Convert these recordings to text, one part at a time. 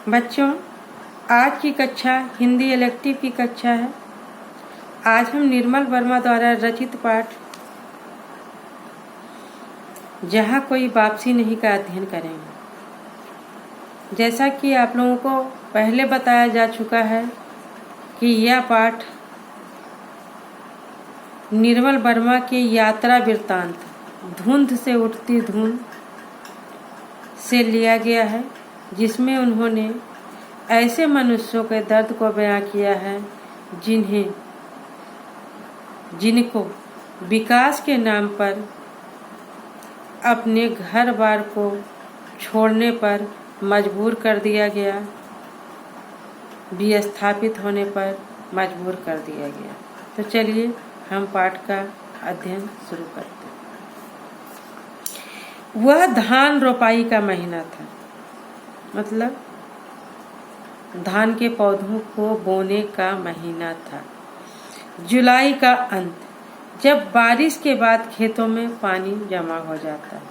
बच्चों, आज की कक्षा हिंदी इलेक्टिव की कक्षा है। आज हम निर्मल वर्मा द्वारा रचित पाठ जहाँ कोई वापसी नहीं का अध्ययन करेंगे। जैसा कि आप लोगों को पहले बताया जा चुका है कि यह पाठ निर्मल वर्मा के यात्रा वृत्तांत धुंध से उठती धुंध से लिया गया है, जिसमें उन्होंने ऐसे मनुष्यों के दर्द को बयां किया है जिनको विकास के नाम पर अपने घर बार को छोड़ने पर मजबूर कर दिया गया, विस्थापित होने पर मजबूर कर दिया गया। तो चलिए हम पाठ का अध्ययन शुरू करते हैं। वह धान रोपाई का महीना था, मतलब धान के पौधों को बोने का महीना था। जुलाई का अंत, जब बारिश के बाद खेतों में पानी जमा हो जाता है।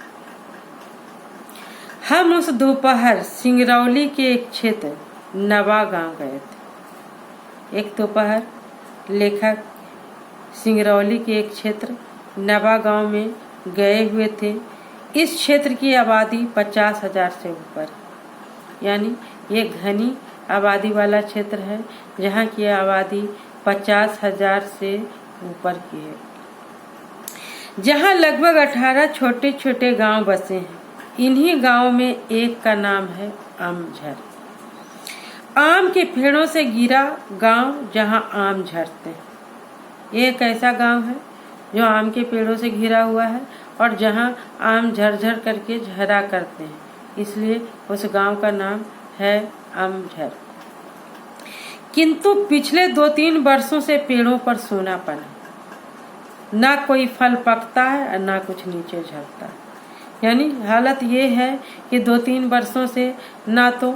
हम उस दोपहर सिंगरौली के एक क्षेत्र नवा गांव गए थे। एक दोपहर लेखक सिंगरौली के एक क्षेत्र नवा गांव में गए हुए थे। इस क्षेत्र की आबादी 50,000 से ऊपर, यानी ये घनी आबादी वाला क्षेत्र है जहाँ की आबादी 50,000 से ऊपर की है, जहाँ लगभग 18 छोटे छोटे गांव बसे हैं। इन्हीं गांव में एक का नाम है आमझर। आम के पेड़ों से घिरा गांव जहां आम झरते हैं। ये एक ऐसा गांव है जो आम के पेड़ों से घिरा हुआ है और जहां आम झरझर करके झरा करते हैं, इसलिए उस गांव का नाम है आमझर। किंतु पिछले 2-3 वर्षों से पेड़ों पर सूनापन है। ना कोई फल पकता है और ना कुछ नीचे झरता है। यानी हालत ये है कि 2-3 वर्षों से ना तो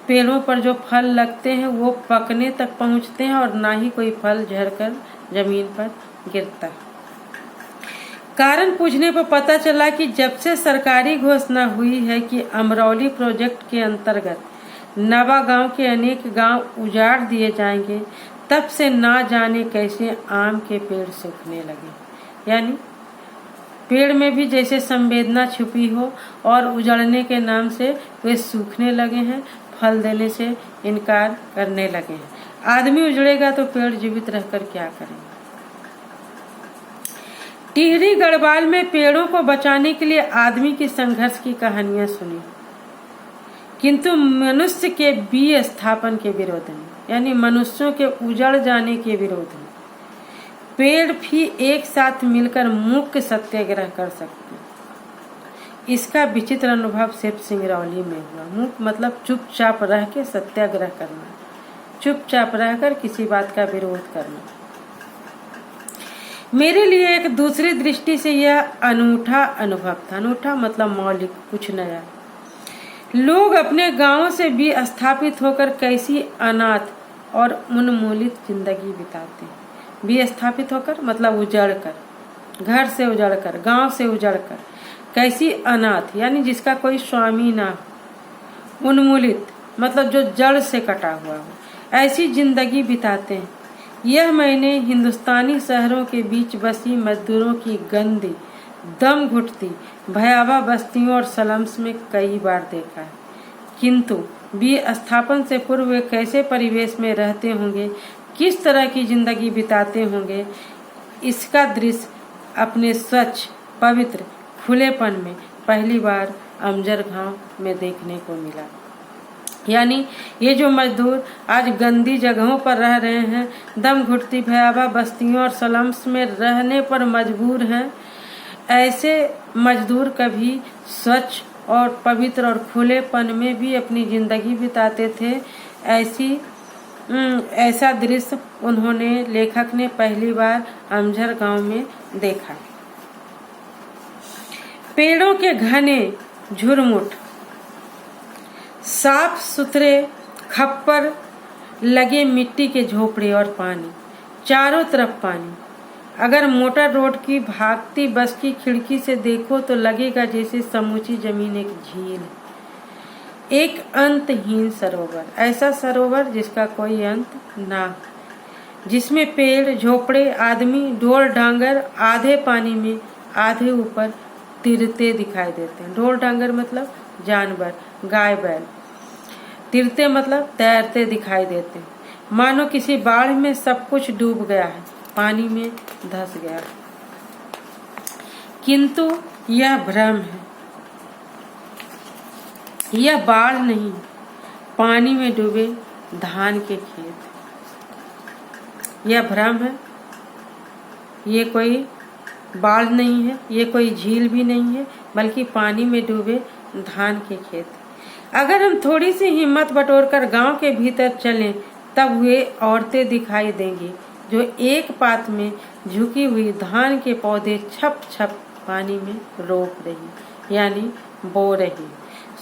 पेड़ों पर जो फल लगते हैं वो पकने तक पहुंचते हैं और ना ही कोई फल झरकर जमीन पर गिरता है। कारण पूछने पर पता चला कि जब से सरकारी घोषणा हुई है कि अमरौली प्रोजेक्ट के अंतर्गत नवा गांव के अनेक गांव उजाड़ दिए जाएंगे, तब से ना जाने कैसे आम के पेड़ सूखने लगे। यानी पेड़ में भी जैसे संवेदना छुपी हो और उजड़ने के नाम से वे सूखने लगे हैं, फल देने से इनकार करने लगे हैं। आदमी उजड़ेगा तो पेड़ जीवित रहकर क्या करेंगे। टिहरी गढ़वाल में पेड़ों को बचाने के लिए आदमी की संघर्ष की कहानियां सुनी, किंतु मनुष्य के विस्थापन के विरोध में, यानी मनुष्यों के उजड़ जाने के विरोध में पेड़ भी एक साथ मिलकर मुख्य सत्याग्रह कर सकते हैं। इसका विचित्र अनुभव सिर्फ सिंगरौली में हुआ। मुख्य मतलब चुपचाप रह के सत्याग्रह करना, चुपचाप रहकर किसी बात का विरोध करना। मेरे लिए एक दूसरी दृष्टि से यह अनूठा अनुभव था। अनूठा मतलब मौलिक, कुछ नया। लोग अपने गांवों से विस्थापित होकर कैसी अनाथ और उन्मूलित जिंदगी बिताते हैं। विस्थापित होकर मतलब उजड़कर, घर से उजड़कर, गांव से उजड़कर, कैसी अनाथ यानी जिसका कोई स्वामी ना हो, उन्मूलित मतलब जो जड़ से कटा हुआ हो, ऐसी जिंदगी बिताते हैं। यह मैंने हिंदुस्तानी शहरों के बीच बसी मजदूरों की गंदी, दम घुटती, भयावह बस्तियों और स्लम्स में कई बार देखा है। किंतु विस्थापन से पूर्व वे कैसे परिवेश में रहते होंगे, किस तरह की जिंदगी बिताते होंगे, इसका दृश्य अपने स्वच्छ, पवित्र, खुलेपन में पहली बार आमझर गांव में देखने को मिला। यानी ये जो मजदूर आज गंदी जगहों पर रह रहे हैं, दम घुटती भयावह बस्तियों और स्लम्स में रहने पर मजबूर हैं, ऐसे मजदूर कभी स्वच्छ और पवित्र और खुलेपन में भी अपनी जिंदगी बिताते थे। ऐसा दृश्य उन्होंने, लेखक ने पहली बार आमझर गांव में देखा। पेड़ों के घने झुरमुट, साफ सुथरे खप्पर लगे मिट्टी के झोपड़े और पानी, चारों तरफ पानी। अगर मोटर रोड की भागती बस की खिड़की से देखो तो लगेगा जैसे समूची जमीन एक झील। एक अंतहीन सरोवर, ऐसा सरोवर जिसका कोई अंत ना हो, जिसमें पेड़, झोपड़े, आदमी, ढोर डांगर आधे पानी में आधे ऊपर तिरते दिखाई देते हैं। ढोर डांगर मतलब जानवर, गाय बैल। तिरते मतलब तैरते दिखाई देते हैं, मानो किसी बाढ़ में सब कुछ डूब गया है, पानी में धंस गया है। किंतु यह भ्रम है, यह बाढ़ नहीं, पानी में डूबे धान के खेत। यह भ्रम है, ये कोई बाढ़ नहीं है, ये कोई झील भी नहीं है, बल्कि पानी में डूबे धान के खेत। अगर हम थोड़ी सी हिम्मत बटोरकर गांव के भीतर चलें, तब वे औरतें दिखाई देंगी जो एक पात में झुकी हुई धान के पौधे छप छप पानी में रोप रही, यानी बो रही।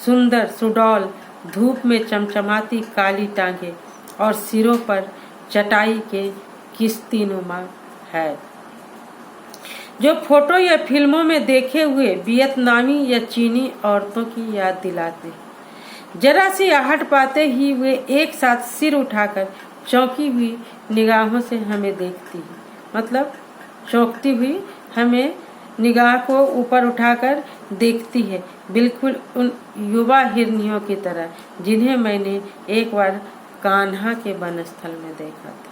सुंदर सुडौल धूप में चमचमाती काली टांगे और सिरों पर चटाई के किश्तीनुमा है, जो फोटो या फिल्मों में देखे हुए वियतनामी या चीनी औरतों की याद दिलाते हैं। जरा सी आहट पाते ही वे एक साथ सिर उठाकर चौंकी हुई निगाहों से हमें देखती है, मतलब चौंकती हुई हमें निगाह को ऊपर उठाकर देखती है, बिल्कुल उन युवा हिरनियों की तरह जिन्हें मैंने एक बार कान्हा के वनस्थल में देखा था।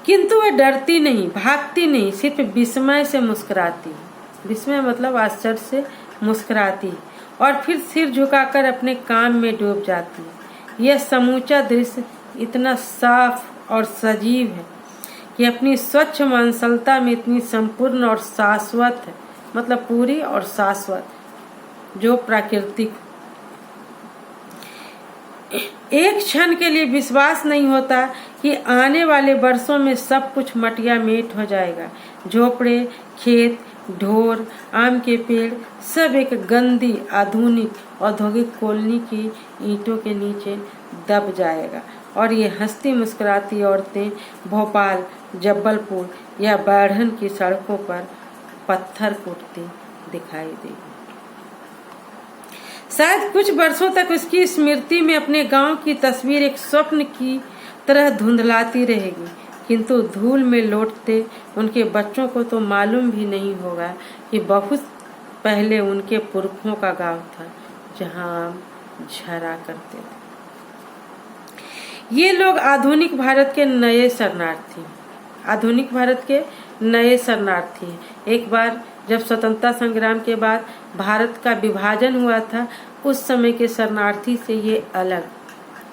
किंतु वह डरती नहीं, भागती नहीं, सिर्फ विस्मय से मुस्कुराती है। विस्मय मतलब आश्चर्य से मुस्कुराती और फिर सिर झुकाकर अपने काम में डूब जाती है। यह समूचा दृश्य इतना साफ और सजीव है कि अपनी स्वच्छ मांसलता में इतनी संपूर्ण और शाश्वत है, मतलब पूरी और शाश्वत, जो प्राकृतिक। एक क्षण के लिए विश्वास नहीं होता कि आने वाले वर्षों में सब कुछ मटिया मेट हो जाएगा। झोपड़े, खेत, ढोर, आम के पेड़ सब एक गंदी आधुनिक औद्योगिक कॉलोनी की ईंटों के नीचे दब जाएगा और ये हंसती मुस्कुराती औरतें भोपाल, जबलपुर या बाढ़न की सड़कों पर पत्थर कूटती दिखाई देगी। शायद कुछ वर्षों तक उसकी स्मृति में अपने गांव की तस्वीर एक स्वप्न की तरह धुंधलाती रहेगी, किंतु धूल में लौटते उनके बच्चों को तो मालूम भी नहीं होगा कि बहुत पहले उनके पुरखों का गांव था जहां आम झरा करते थे। ये लोग आधुनिक भारत के नए शरणार्थी, आधुनिक भारत के नए शरणार्थी हैं। एक बार जब स्वतंत्रता संग्राम के बाद भारत का विभाजन हुआ था, उस समय के शरणार्थी से ये अलग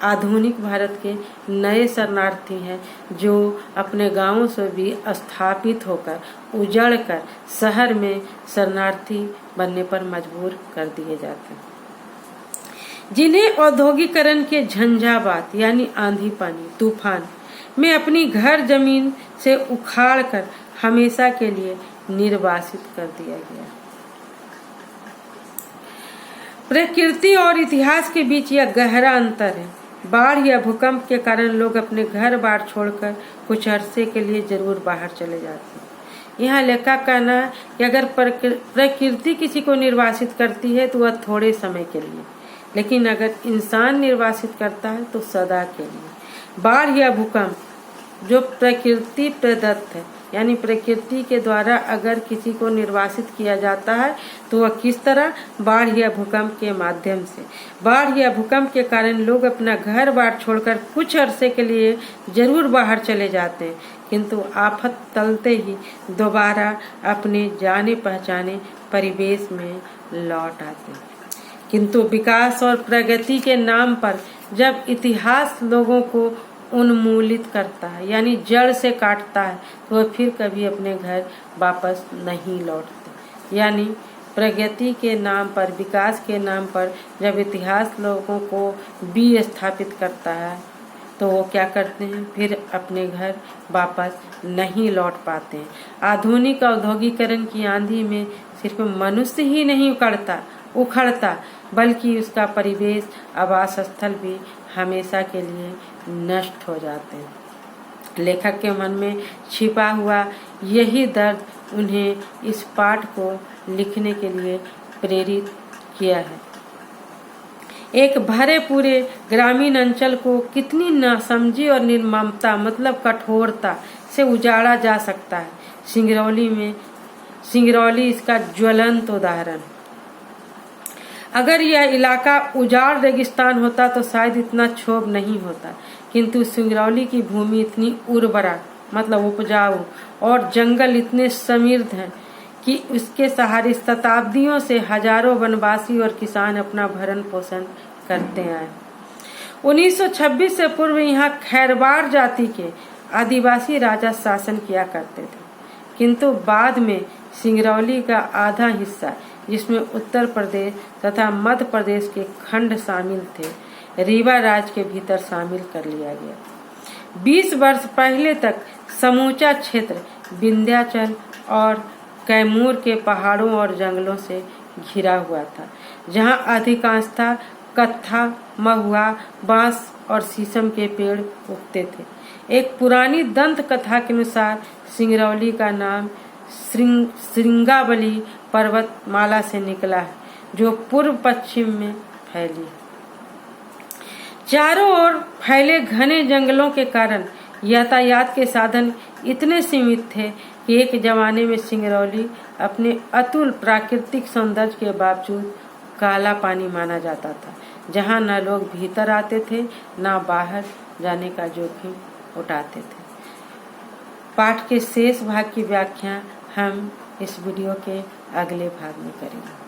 आधुनिक भारत के नए शरणार्थी हैं, जो अपने गांवों से भी स्थापित होकर उजड़कर शहर में शरणार्थी बनने पर मजबूर कर दिए जाते हैं, जिन्हें औद्योगिकरण के झंझावात यानी आंधी पानी तूफान में अपनी घर जमीन से उखाड़कर हमेशा के लिए निर्वासित कर दिया गया। प्रकृति और इतिहास के बीच यह गहरा अंतर है। बाढ़ या भूकंप के कारण लोग अपने घर बार छोड़कर कुछ अरसे के लिए जरूर बाहर चले जाते हैं। यहाँ लेखक का कहना है कि अगर प्रकृति किसी को निर्वासित करती है तो वह थोड़े समय के लिए, लेकिन अगर इंसान निर्वासित करता है तो सदा के लिए। बाढ़ या भूकंप जो प्रकृति प्रदत्त है, यानी प्रकृति के द्वारा अगर किसी को निर्वासित किया जाता है तो वह किस तरह? बाढ़ या भूकंप के माध्यम से। बाढ़ या भूकंप के कारण लोग अपना घर बार छोड़कर कुछ अरसे के लिए जरूर बाहर चले जाते हैं, किंतु आफत टलते ही दोबारा अपने जाने पहचाने परिवेश में लौट आते हैं। किंतु विकास और प्रगति के नाम पर जब इतिहास लोगों को उन्मूलित करता है, यानी जड़ से काटता है, तो वह फिर कभी अपने घर वापस नहीं लौटते। यानी प्रगति के नाम पर, विकास के नाम पर जब इतिहास लोगों को विस्थापित करता है तो वो क्या करते हैं? फिर अपने घर वापस नहीं लौट पाते हैं। आधुनिक औद्योगिकरण की आंधी में सिर्फ मनुष्य ही नहीं उखड़ता बल्कि उसका परिवेश, आवास स्थल भी हमेशा के लिए नष्ट हो जाते हैं। लेखक के मन में छिपा हुआ यही दर्द उन्हें इस पाठ को लिखने के लिए प्रेरित किया है। एक भरे पूरे ग्रामीण अंचल को कितनी नासमझी और निर्ममता मतलब कठोरता से उजाड़ा जा सकता है। सिंगरौली इसका ज्वलंत उदाहरण। अगर यह इलाका उजाड़ रेगिस्तान होता तो शायद इतना क्षोभ नहीं होता, किंतु सिंगरौली की भूमि इतनी उर्वरा मतलब उपजाऊ और जंगल इतने समृद्ध हैं कि उसके सहारे शताब्दियों से हजारों वनवासी और किसान अपना भरण पोषण करते आए। 1926 से पूर्व यहाँ खैरवार जाति के आदिवासी राजा शासन किया करते थे, किंतु बाद में सिंगरौली का आधा हिस्सा, जिसमें उत्तर प्रदेश तथा मध्य प्रदेश के खंड शामिल थे, रीवा राज्य के भीतर शामिल कर लिया गया। 20 वर्ष पहले तक समूचा क्षेत्र विंध्याचल और कैमूर के पहाड़ों और जंगलों से घिरा हुआ था, जहां अधिकांशतः कत्था, महुआ, बांस और शीशम के पेड़ उगते थे। एक पुरानी दंत कथा के अनुसार सिंगरौली का नाम श्रृंगावली पर्वतमाला से निकला है, जो पूर्व पश्चिम में फैली है। चारों ओर फैले घने जंगलों के कारण यातायात के साधन इतने सीमित थे कि एक जमाने में सिंगरौली अपने अतुल प्राकृतिक सौंदर्य के बावजूद काला पानी माना जाता था, जहां न लोग भीतर आते थे न बाहर जाने का जोखिम उठाते थे। पाठ के शेष भाग की व्याख्या हम इस वीडियो के अगले भाग में करेंगे।